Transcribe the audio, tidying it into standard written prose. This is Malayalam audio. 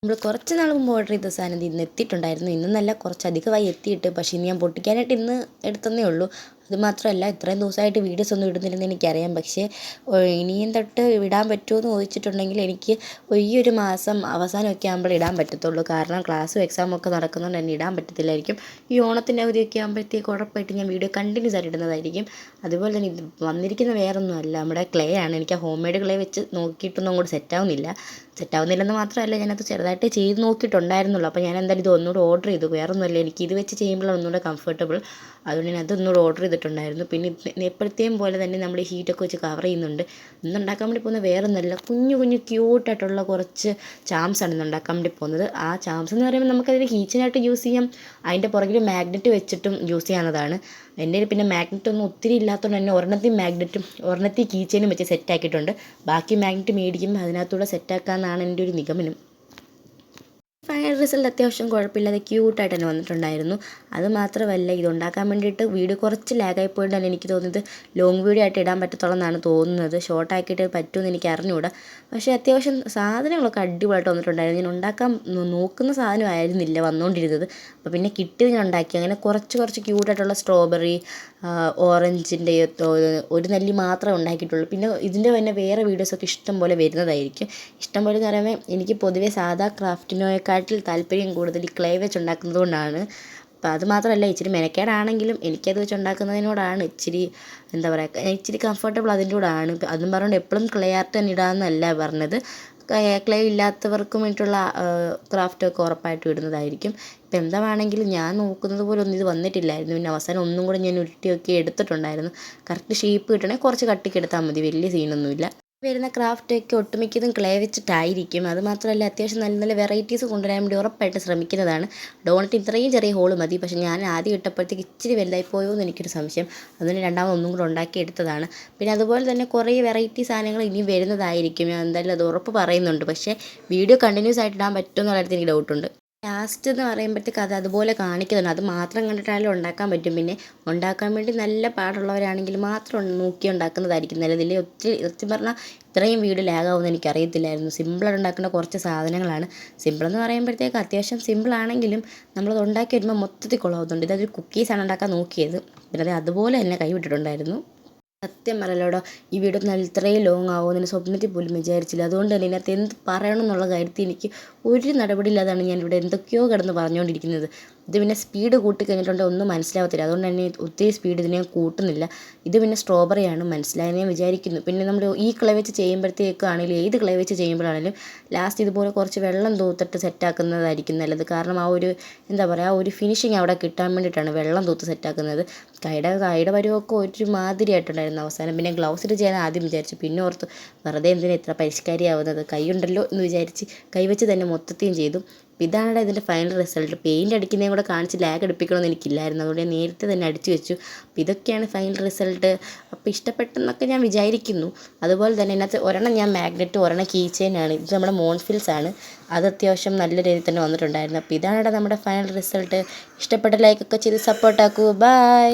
നമ്മൾ കുറച്ച് നാൾ മുമ്പ് ഓർഡർ ചെയ്ത സാധനം ഇന്ന് എത്തിയിട്ടുണ്ടായിരുന്നു. ഇന്നല്ല, കുറച്ചധികമായി എത്തിയിട്ട്. പക്ഷേ ഇന്ന് ഞാൻ പൊട്ടിക്കാനായിട്ട് ഇന്ന് എടുത്തതേ ഉള്ളൂ. അതുമാത്രമല്ല, ഇത്രയും ദിവസമായിട്ട് വീഡിയോസ് ഒന്നും ഇടുന്നില്ലെന്ന് എനിക്കറിയാം. പക്ഷേ ഇനിയും തൊട്ട് ഇടാൻ പറ്റുമോ എന്ന് ചോദിച്ചിട്ടുണ്ടെങ്കിൽ എനിക്ക് ഈ ഒരു മാസം അവസാനമൊക്കെ ആകുമ്പോൾ ഇടാൻ പറ്റത്തുള്ളൂ. കാരണം ക്ലാസ്സും എക്സാമും ഒക്കെ നടക്കുന്നതുകൊണ്ട് തന്നെ ഇടാൻ പറ്റത്തില്ലായിരിക്കും. ഈ ഓണത്തിൻ്റെ അവധിയൊക്കെ ആകുമ്പോഴത്തേക്ക് ഉറപ്പായിട്ട് ഞാൻ വീഡിയോ കണ്ടിന്യൂസ് ആയിട്ട് ഇടുന്നതായിരിക്കും. അതുപോലെ തന്നെ ഇത് വന്നിരിക്കുന്ന വേറൊന്നും അല്ല, നമ്മുടെ ക്ലേ ആണ്. എനിക്ക് ആ ഹോം മെയ്ഡ് ക്ലേ വെച്ച് നോക്കിയിട്ടൊന്നും അങ്ങോട്ട് സെറ്റാവുന്നില്ലെന്ന് മാത്രമല്ല, ഞാനത് ചെറുതായിട്ട് ചെയ്ത് നോക്കിയിട്ടുണ്ടായിരുന്നുള്ളൂ. അപ്പോൾ ഞാൻ എന്തായാലും ഇത് ഒന്നുകൂടെ ഓർഡർ ചെയ്തു. വേറൊന്നുമല്ല, എനിക്ക് ഇത് വെച്ച് ചെയ്യുമ്പോഴാണ് ഒന്നുകൂടെ കംഫർട്ടബിൾ. അതുകൊണ്ട് ഞാൻ അതൊന്നുകൂടെ ഓർഡർ ചെയ്തിട്ടുണ്ടായിരുന്നു. പിന്നെ എപ്പോഴത്തെയും പോലെ തന്നെ നമ്മൾ ഹീറ്റൊക്കെ വെച്ച് കവർ ചെയ്യുന്നുണ്ട്. ഇന്നുണ്ടാക്കാൻ വേണ്ടി പോകുന്നത് വേറൊന്നുമല്ല, കുഞ്ഞു കുഞ്ഞു ക്യൂട്ടായിട്ടുള്ള കുറച്ച് ചാംസാണ് ഇന്ന് ഉണ്ടാക്കാൻ വേണ്ടി പോകുന്നത്. ആ ചാംസ് എന്ന് പറയുമ്പോൾ നമുക്കതിന് കീച്ചനായിട്ട് യൂസ് ചെയ്യാം. അതിൻ്റെ പുറകിൽ മാഗ്നറ്റ് വെച്ചിട്ടും യൂസ് ചെയ്യാവുന്നതാണ്. എൻ്റെ പിന്നെ മാഗ്നറ്റ് ഒന്നും ഒത്തിരി ഇല്ലാത്തതുകൊണ്ട് തന്നെ ഒരെണ്ണത്തിൽ മാഗ്നറ്റും ഒരെണ്ണത്തിൽ കീച്ചനും വെച്ച് സെറ്റാക്കിയിട്ടുണ്ട്. ബാക്കി മാഗ്നറ്റ് മേടിക്കുമ്പോൾ അതിനകത്തൂടെ സെറ്റാക്കാമെന്നാണ് എൻ്റെ ഒരു നിഗമനം. ഫൈനൽ റിസൾട്ട് അത്യാവശ്യം കുഴപ്പമില്ലാതെ ക്യൂട്ടായിട്ട് തന്നെ വന്നിട്ടുണ്ടായിരുന്നു. അതുമാത്രമല്ല, ഇതുണ്ടാക്കാൻ വേണ്ടിയിട്ട് വീഡിയോ കുറച്ച് ലാഗായി പോയിട്ടാണ് എനിക്ക് തോന്നുന്നത് ലോങ് വീഡിയോ ആയിട്ട് ഇടാൻ പറ്റത്തുള്ളൂ എന്നാണ് തോന്നുന്നത്. ഷോർട്ടാക്കിയിട്ട് പറ്റുമെന്ന് എനിക്ക് അറിഞ്ഞുകൂടാ. പക്ഷേ അത്യാവശ്യം സാധനങ്ങളൊക്കെ അടിപൊളിയായിട്ട് വന്നിട്ടുണ്ടായിരുന്നു. ഞാൻ ഉണ്ടാക്കാൻ നോക്കുന്ന സാധനമായിരുന്നില്ല വന്നുകൊണ്ടിരുന്നത്. അപ്പോൾ പിന്നെ കിട്ടിയത് ഞാൻ ഉണ്ടാക്കി. അങ്ങനെ കുറച്ച് ക്യൂട്ടായിട്ടുള്ള സ്ട്രോബെറി, ഓറഞ്ചിൻ്റെ ഒരു നെല്ലി മാത്രമേ ഉണ്ടാക്കിയിട്ടുള്ളൂ. പിന്നെ ഇതിൻ്റെ തന്നെ വേറെ വീഡിയോസൊക്കെ ഇഷ്ടം പോലെ വരുന്നതായിരിക്കും. ഇഷ്ടം പോലെ എന്ന് പറയുമ്പോൾ എനിക്ക് പൊതുവേ സാധാ ക്രാഫ്റ്റിനേക്കാട്ടിൽ താല്പര്യം കൂടുതൽ ഈ ക്ലേ വെച്ച് ഉണ്ടാക്കുന്നത് കൊണ്ടാണ്. അപ്പോൾ അത് മാത്രമല്ല, ഇച്ചിരി മെനക്കേടാണെങ്കിലും എനിക്കത് വെച്ച് ഉണ്ടാക്കുന്നതിനോടാണ് ഇച്ചിരി എന്താ പറയുക, ഇച്ചിരി കംഫർട്ടബിൾ അതിൻ്റെ കൂടാണ്. അതും പറഞ്ഞുകൊണ്ട് എപ്പോഴും ക്ലേ ആർട്ട് തന്നെ ഇടാമെന്നല്ല പറഞ്ഞത്. ക്ലേ ഇല്ലാത്തവർക്കും വേണ്ടിയിട്ടുള്ള ക്രാഫ്റ്റൊക്കെ ഉറപ്പായിട്ടും ഇടുന്നതായിരിക്കും. ഇപ്പം എന്താണെങ്കിലും ഞാൻ നോക്കുന്നത് പോലെ ഒന്നും ഇത് വന്നിട്ടില്ലായിരുന്നു. പിന്നെ അവസാനം ഒന്നും കൂടെ ഞാൻ ഉരുട്ടിയൊക്കെ എടുത്തിട്ടുണ്ടായിരുന്നു. കറക്റ്റ് ഷേപ്പ് കിട്ടണമെങ്കിൽ കുറച്ച് കട്ടിക്ക് എടുത്താൽ മതി, വലിയ സീനൊന്നുമില്ല. വരുന്ന ക്രാഫ്റ്റൊക്കെ ഒട്ടുമിക്കതും ക്ലേ വെച്ചിട്ടായിരിക്കും. അതുമാത്രമല്ല, അത്യാവശ്യം നല്ല നല്ല വെറൈറ്റീസ് കൊണ്ടുവരാൻ വേണ്ടി ഉറപ്പായിട്ട് ശ്രമിക്കുന്നതാണ്. ഡോണറ്റ് ഇത്രയും ചെറിയ ഹോള് മതി. പക്ഷേ ഞാൻ ആദ്യം ഇട്ടപ്പോഴത്തേക്ക് ഇച്ചിരി വലുതായി പോയോ എന്ന് എനിക്കൊരു സംശയം. അതുകൊണ്ട് രണ്ടാമത് ഒന്നും കൂടെ ഉണ്ടാക്കി എടുത്തതാണ്. പിന്നെ അതുപോലെ തന്നെ കുറേ വെറൈറ്റി സാധനങ്ങൾ ഇനിയും വരുന്നതായിരിക്കും. ഞാൻ എന്തായാലും അത് ഉറപ്പ് പറയുന്നുണ്ട്. പക്ഷേ വീഡിയോ കണ്ടിന്യൂസ് ആയിട്ട് ഇടാൻ പറ്റുമെന്നുള്ള കാര്യത്തിൽ എനിക്ക് ഡൗട്ടുണ്ട്. ലാസ്റ്റ് എന്ന് പറയുമ്പോഴത്തേക്ക് അത് അതുപോലെ കാണിക്കുന്നുണ്ട്. അത് മാത്രം കണ്ടിട്ടായാലും ഉണ്ടാക്കാൻ പറ്റും. പിന്നെ ഉണ്ടാക്കാൻ വേണ്ടി നല്ല പാടുള്ളവരാണെങ്കിൽ മാത്രം നോക്കി ഉണ്ടാക്കുന്നതായിരിക്കും നല്ലത്. ഇല്ലെങ്കിൽ ഒത്തിരി സത്യം പറഞ്ഞാൽ ഇത്രയും വീഡിയോ ലാഗാവുമെന്ന് എനിക്കറിയത്തില്ലായിരുന്നു. സിമ്പിളായിട്ട് ഉണ്ടാക്കുന്ന കുറച്ച് സാധനങ്ങളാണ്. സിമ്പിളെന്ന് പറയുമ്പോഴത്തേക്ക് അത്യാവശ്യം സിമ്പിളാണെങ്കിലും നമ്മളത് ഉണ്ടാക്കി വരുമ്പോൾ മൊത്തത്തിൽ കുളമാവുന്നുണ്ട്. ഇതൊരു കുക്കീസാണ് ഉണ്ടാക്കാൻ നോക്കിയത്. പിന്നെ അത് അതുപോലെ തന്നെ കൈവിട്ടിട്ടുണ്ടായിരുന്നു. സത്യം പറയലോടോ, ഈ വീഡിയോ നല്ല ഇത്രയും ലോങ് ആവുമെന്ന് സ്വപ്നത്തിൽ പോലും വിചാരിച്ചില്ല. അതുകൊണ്ട് തന്നെ ഇതിനകത്ത് എന്ത് പറയണം എന്നുള്ള കാര്യത്തിൽ എനിക്ക് ഒരു നടപടിയില്ലാതാണ് ഞാനിവിടെ എന്തൊക്കെയോ കിടന്ന് പറഞ്ഞുകൊണ്ടിരിക്കുന്നത്. ഇത് പിന്നെ സ്പീഡ് കൂട്ടി കഴിഞ്ഞിട്ടുണ്ടെങ്കിൽ ഒന്നും മനസ്സിലാവത്തില്ല. അതുകൊണ്ട് തന്നെ ഒത്തിരി സ്പീഡ് ഇതിനെ കൂട്ടുന്നില്ല. ഇത് പിന്നെ സ്ട്രോബെറിയാണ്, മനസ്സിലായെന്ന് ഞാൻ വിചാരിക്കുന്നു. പിന്നെ നമ്മൾ ഈ ക്ലേ വെച്ച് ചെയ്യുമ്പോഴത്തേക്കാണെങ്കിലും ഏത് ക്ലേ വെച്ച് ചെയ്യുമ്പോഴാണെങ്കിലും ലാസ്റ്റ് ഇതുപോലെ കുറച്ച് വെള്ളം തൂത്തിട്ട് സെറ്റാക്കുന്നതായിരിക്കും നല്ലത്. കാരണം ആ ഒരു എന്താ പറയുക, ആ ഒരു ഫിനിഷിങ് അവിടെ കിട്ടാൻ വേണ്ടിയിട്ടാണ് വെള്ളം തൂത്ത് സെറ്റാക്കുന്നത്. കൈയുടെ പരുവമൊക്കെ ഒരുമാതിരി ആയിട്ടുണ്ടായിരുന്നു അവസാനം. പിന്നെ ഗ്ലൗസ് ഇട്ട് ചെയ്യാൻ ആദ്യം വിചാരിച്ചു. പിന്നെ ഓർത്ത് വെറുതെ എന്തിനാ ഇത്ര പരിഷ്കാരിയാവുന്നത്, കൈയുണ്ടല്ലോ എന്ന് വിചാരിച്ച് കൈവച്ച് തന്നെ മൊത്തത്തെയും ചെയ്തു. ഇതാണ് ഇതിൻ്റെ ഫൈനൽ റിസൾട്ട്. പെയിൻറ്റ് അടിക്കുന്നതും കൂടെ കാണിച്ച് ലാഗ് അടുപ്പിക്കണമെന്ന് എനിക്കില്ലായിരുന്നു. അതുകൊണ്ട് ഞാൻ നേരത്തെ തന്നെ അടിച്ചു വെച്ചു. അപ്പോൾ ഇതൊക്കെയാണ് ഫൈനൽ റിസൾട്ട്. അപ്പോൾ ഇഷ്ടപ്പെട്ടെന്നൊക്കെ ഞാൻ വിചാരിക്കുന്നു. അതുപോലെ തന്നെ ഇതിനകത്ത് ഒരെണ്ണം ഞാൻ മാഗ്നറ്റ്, ഒരെണ്ണം കീ ചെയിനാണ്. ഇത് നമ്മുടെ മോൺഫിൽസ് ആണ്. അത് അത്യാവശ്യം നല്ല രീതിയിൽ തന്നെ വന്നിട്ടുണ്ടായിരുന്നു. അപ്പോൾ ഇതാണ് നമ്മുടെ ഫൈനൽ റിസൾട്ട്. ഇഷ്ടപ്പെട്ട ലൈക്കൊക്കെ ചെയ്ത് സപ്പോർട്ടാക്കൂ. ബൈ.